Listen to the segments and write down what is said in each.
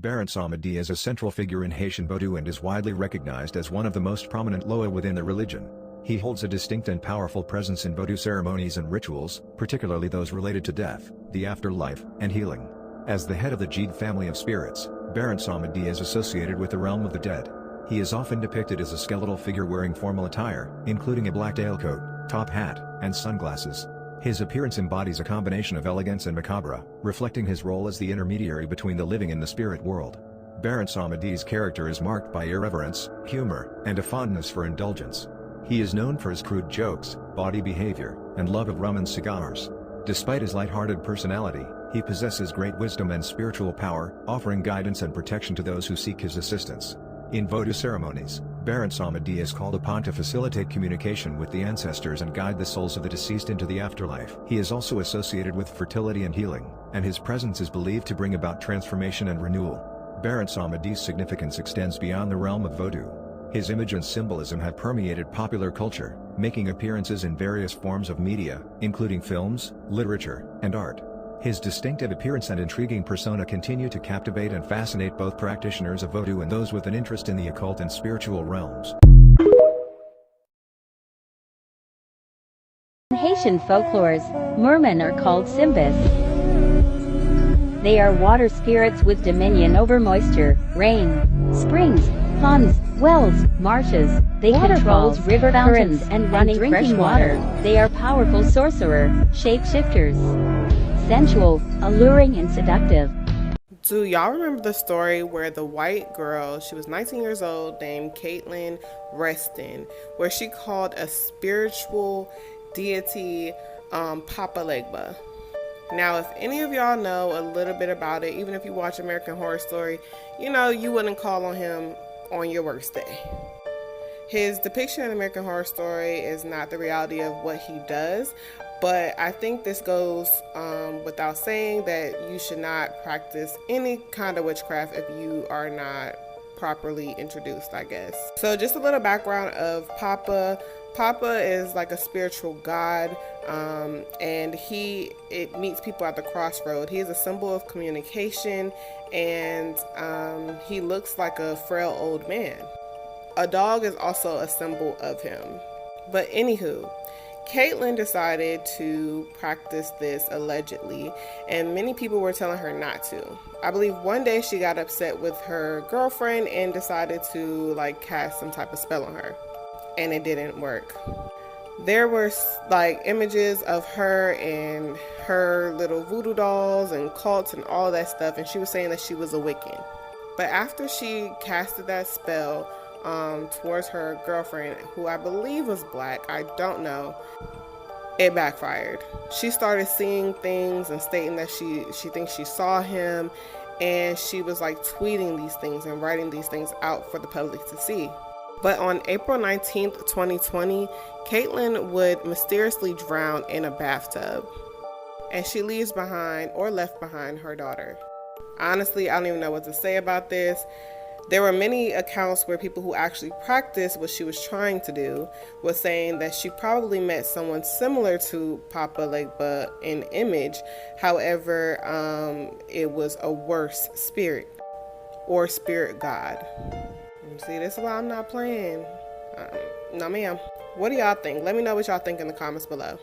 Baron Samedi is a central figure in Haitian Vodou and is widely recognized as one of the most prominent Loa within the religion. He holds a distinct and powerful presence in Vodou ceremonies and rituals, particularly those related to death, the afterlife, and healing. As the head of the Jid family of spirits, Baron Samedi is associated with the realm of the dead. He is often depicted as a skeletal figure wearing formal attire, including a black tailcoat, top hat, and sunglasses. His appearance embodies a combination of elegance and macabre, reflecting his role as the intermediary between the living and the spirit world. Baron Samedi's character is marked by irreverence, humor, and a fondness for indulgence. He is known for his crude jokes, bawdy behavior, and love of rum and cigars. Despite his light-hearted personality, he possesses great wisdom and spiritual power, offering guidance and protection to those who seek his assistance. In Vodou ceremonies, Baron Samedi is called upon to facilitate communication with the ancestors and guide the souls of the deceased into the afterlife. He is also associated with fertility and healing, and his presence is believed to bring about transformation and renewal. Baron Samedi's significance extends beyond the realm of Vodou. His image and symbolism have permeated popular culture, making appearances in various forms of media, including films, literature, and art. His distinctive appearance and intriguing persona continue to captivate and fascinate both practitioners of Vodou and those with an interest in the occult and spiritual realms. In Haitian folklores, mermen are called simbas. They are water spirits with dominion over moisture, rain, springs, ponds, wells, marshes. They control river currents and running fresh water. They are powerful sorcerer, shapeshifters. Sensual, alluring, and seductive. Do y'all remember the story where the white girl, she was 19 years old, named Caitlin Reston, where she called a spiritual deity Papa Legba? Now, if any of y'all know a little bit about it, even if you watch American Horror Story, you know you wouldn't call on him on your worst day. His depiction in American Horror Story is not the reality of what he does, but I think this goes without saying that you should not practice any kind of witchcraft if you are not properly introduced, I guess. So just a little background of Papa. Papa is like a spiritual god, and it meets people at the crossroad. He is a symbol of communication, and he looks like a frail old man. A dog is also a symbol of him. But anywho, Caitlin decided to practice this allegedly, and many people were telling her not to. I believe one day she got upset with her girlfriend and decided to cast some type of spell on her, and it didn't work. There were images of her and her little voodoo dolls and cults and all that stuff, and she was saying that she was a Wiccan. But after she casted that spell towards her girlfriend, who I believe was black, I don't know, it backfired. She started seeing things and stating that she thinks she saw him, and she was tweeting these things and writing these things out for the public to see. But on April 19th, 2020, Caitlin would mysteriously drown in a bathtub, and she leaves behind or left behind her daughter. Honestly, I don't even know what to say about this. There were many accounts where people who actually practiced what she was trying to do was saying that she probably met someone similar to Papa Legba in image. However, it was a worse spirit or spirit god. See, this is why I'm not playing. No, ma'am. What do y'all think? Let me know what y'all think in the comments below.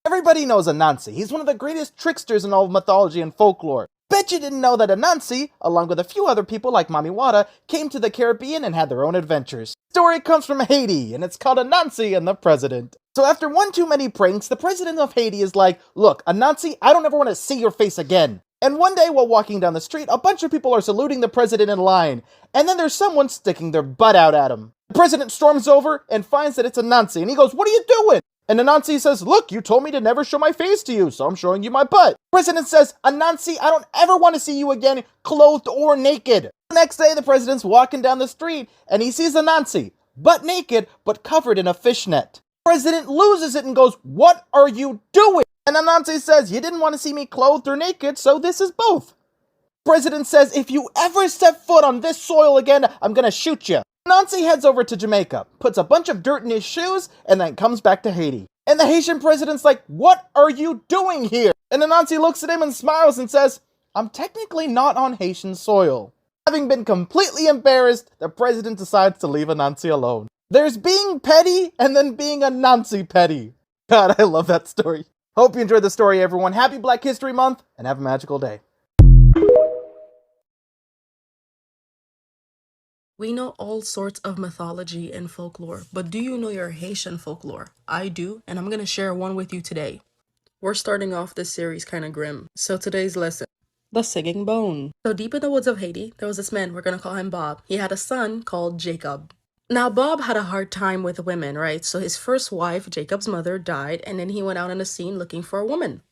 Everybody knows Anansi. He's one of the greatest tricksters in all of mythology and folklore. Bet you didn't know that Anansi, along with a few other people like Mami Wata, came to the Caribbean and had their own adventures. The story comes from Haiti, and it's called Anansi and the President. So after one too many pranks, the president of Haiti is like, "Look, Anansi, I don't ever want to see your face again." And one day while walking down the street, a bunch of people are saluting the president in line, and then there's someone sticking their butt out at him. The president storms over and finds that it's Anansi, and he goes, "What are you doing?" And Anansi says, "Look, you told me to never show my face to you, so I'm showing you my butt." The president says, "Anansi, I don't ever want to see you again, clothed or naked." The next day, the president's walking down the street, and he sees Anansi, butt naked, but covered in a fishnet. The president loses it and goes, "What are you doing?" And Anansi says, "You didn't want to see me clothed or naked, so this is both." The president says, "If you ever step foot on this soil again, I'm gonna shoot you." Anansi heads over to Jamaica, puts a bunch of dirt in his shoes, and then comes back to Haiti. And the Haitian president's like, "What are you doing here?" And Anansi looks at him and smiles and says, "I'm technically not on Haitian soil." Having been completely embarrassed, the president decides to leave Anansi alone. There's being petty and then being Anansi petty. God, I love that story. Hope you enjoyed the story, everyone. Happy Black History Month, and have a magical day. We know all sorts of mythology and folklore, but do you know your Haitian folklore? I do, and I'm gonna share one with you today. We're starting off this series kind of grim. So today's lesson, the singing bone. So deep in the woods of Haiti, there was this man, we're gonna call him Bob. He had a son called Jacob. Now, Bob had a hard time with women, right? So his first wife, Jacob's mother, died, and then he went out on the scene looking for a woman.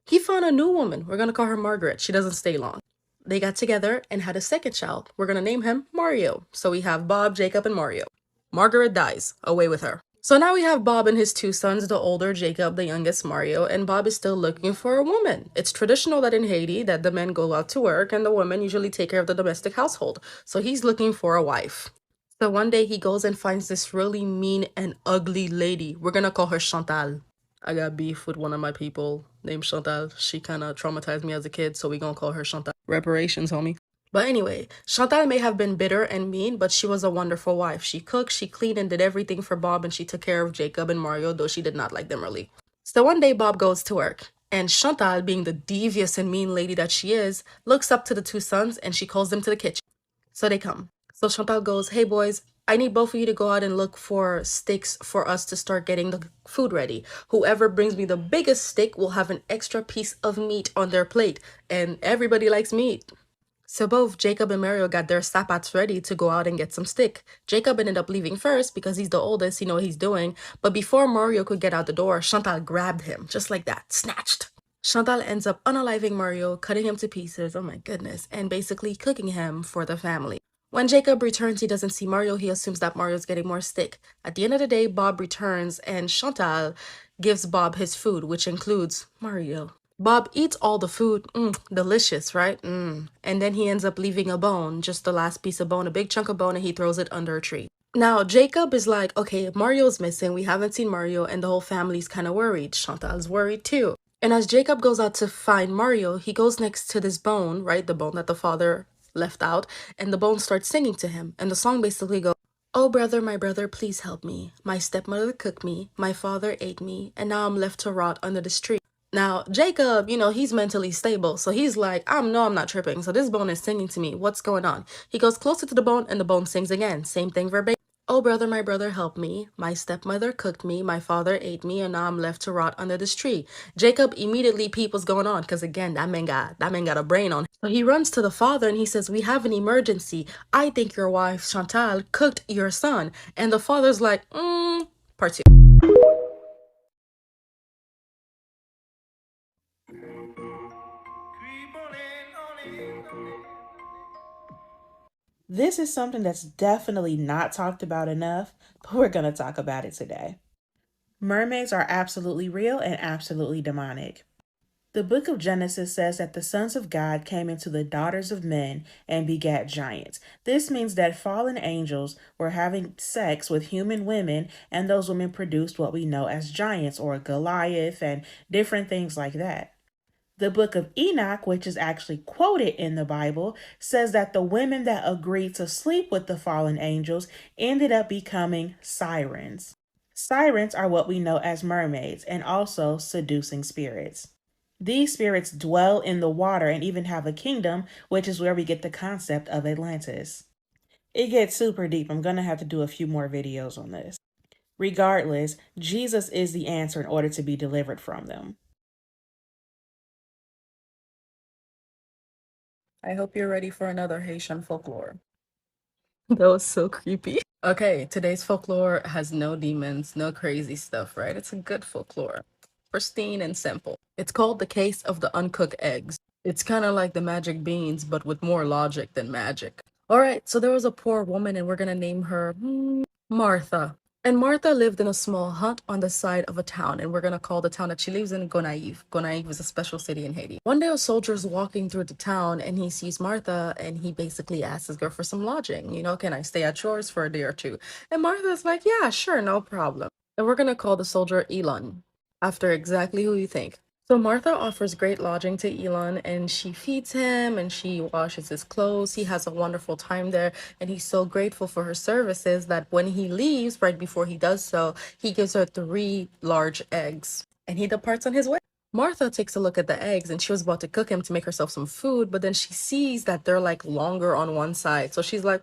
He found a new woman. We're gonna call her Margaret. She doesn't stay long. They got together and had a second child. We're gonna name him Mario. So we have Bob, Jacob, and Mario. Margaret dies. Away with her. So now we have Bob and his two sons, the older Jacob, the youngest Mario, and Bob is still looking for a woman. It's traditional that in Haiti that the men go out to work and the women usually take care of the domestic household. So he's looking for a wife. So one day he goes and finds this really mean and ugly lady. We're gonna call her Chantal. I got beef with one of my people named Chantal. She kind of traumatized me as a kid, so we gonna call her Chantal. Reparations, homie. But anyway, Chantal may have been bitter and mean, but she was a wonderful wife. She cooked, she cleaned, and did everything for Bob, and she took care of Jacob and Mario, though she did not like them really. So one day Bob goes to work, and Chantal, being the devious and mean lady that she is, looks up to the two sons, and she calls them to the kitchen. So they come. So Chantal goes, "Hey boys, I need both of you to go out and look for sticks for us to start getting the food ready. Whoever brings me the biggest stick will have an extra piece of meat on their plate, and everybody likes meat." So both Jacob and Mario got their sapats ready to go out and get some stick. Jacob ended up leaving first because he's the oldest, he know what he's doing. But before Mario could get out the door, Chantal grabbed him, just like that, snatched. Chantal ends up unaliving Mario, cutting him to pieces, oh my goodness, and basically cooking him for the family. When Jacob returns, he doesn't see Mario. He assumes that Mario's getting more stick. At the end of the day, Bob returns and Chantal gives Bob his food, which includes Mario. Bob eats all the food. Delicious, right? And then he ends up leaving a bone, just the last piece of bone, a big chunk of bone, and he throws it under a tree. Now, Jacob is like, okay, Mario's missing. We haven't seen Mario, and the whole family's kind of worried. Chantal's worried too. And as Jacob goes out to find Mario, he goes next to this bone, right? The bone that the father left out, and the bone starts singing to him. And the song basically goes, "Oh brother, my brother, please help me. My stepmother cooked me, my father ate me, and now I'm left to rot under this tree." Now, Jacob, he's mentally stable, so he's like, I'm not tripping. So this bone is singing to me. What's going on? He goes closer to the bone, and the bone sings again. Same thing verbatim. "Oh brother, my brother, help me. My stepmother cooked me, my father ate me, and now I'm left to rot under this tree." Jacob immediately peeps what's going on, because again, that man got a brain on him. So he runs to the father and he says, "We have an emergency. I think your wife, Chantal, cooked your son." And the father's like, part two. This is something that's definitely not talked about enough, but we're going to talk about it today. Mermaids are absolutely real and absolutely demonic. The book of Genesis says that the sons of God came into the daughters of men and begat giants. This means that fallen angels were having sex with human women, and those women produced what we know as giants or Goliath and different things like that. The book of Enoch, which is actually quoted in the Bible, says that the women that agreed to sleep with the fallen angels ended up becoming sirens. Sirens are what we know as mermaids and also seducing spirits. These spirits dwell in the water and even have a kingdom, which is where we get the concept of Atlantis. It gets super deep. I'm going to have to do a few more videos on this. Regardless, Jesus is the answer in order to be delivered from them. I hope you're ready for another Haitian folklore. That was so creepy. Okay, today's folklore has no demons, no crazy stuff, right? It's a good folklore. Pristine and simple. It's called The Case of the Uncooked Eggs. It's kind of like the magic beans, but with more logic than magic. Alright, so there was a poor woman and we're gonna name her Martha. And Martha lived in a small hut on the side of a town, and we're gonna call the town that she lives in Gonaïves. Gonaïves is a special city in Haiti. One day a soldier's walking through the town and he sees Martha and he basically asks his girl for some lodging. Can I stay at yours for a day or two? And Martha's like, yeah, sure, no problem. And we're gonna call the soldier Elon, after exactly who you think. So Martha offers great lodging to Elon and she feeds him and she washes his clothes. He has a wonderful time there and he's so grateful for her services that when he leaves, right before he does so, he gives her 3 large eggs and he departs on his way. Martha takes a look at the eggs and she was about to cook him to make herself some food, but then she sees that they're like longer on one side. So she's like,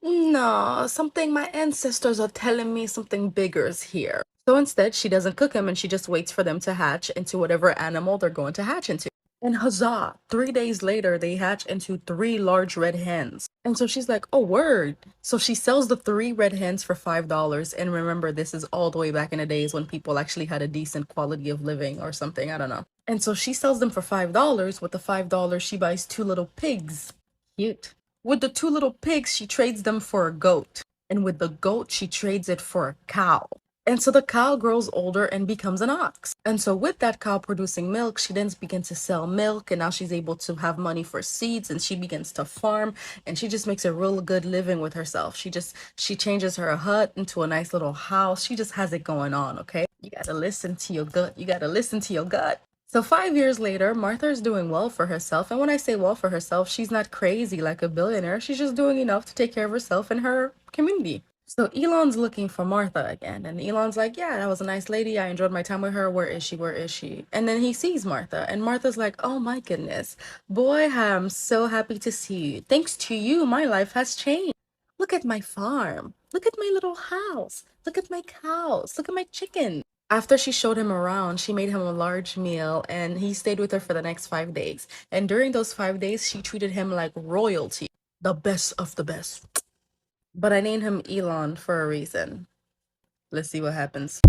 no, something my ancestors are telling me something bigger is here. So instead, she doesn't cook them and she just waits for them to hatch into whatever animal they're going to hatch into. And huzzah, 3 days later, they hatch into 3 large red hens. And so she's like, oh, word. So she sells the 3 red hens for $5. And remember, this is all the way back in the days when people actually had a decent quality of living or something. I don't know. And so she sells them for $5. With the $5, she buys 2 little pigs. Cute. With the 2 little pigs, she trades them for a goat. And with the goat, she trades it for a cow. And so the cow grows older and becomes an ox. And so with that cow producing milk, she then begins to sell milk and now she's able to have money for seeds and she begins to farm and she just makes a real good living with herself. She changes her hut into a nice little house. She just has it going on, okay? You gotta listen to your gut. You gotta listen to your gut. So 5 years later, Martha is doing well for herself. And when I say well for herself, she's not crazy like a billionaire. She's just doing enough to take care of herself and her community. So Elon's looking for Martha again. And Elon's like, yeah, that was a nice lady. I enjoyed my time with her. Where is she? Where is she? And then he sees Martha. And Martha's like, oh my goodness. Boy, I'm so happy to see you. Thanks to you, my life has changed. Look at my farm. Look at my little house. Look at my cows. Look at my chicken. After she showed him around, she made him a large meal and he stayed with her for the next 5 days. And during those 5 days, she treated him like royalty, the best of the best. But I named him Elon for a reason. Let's see what happens.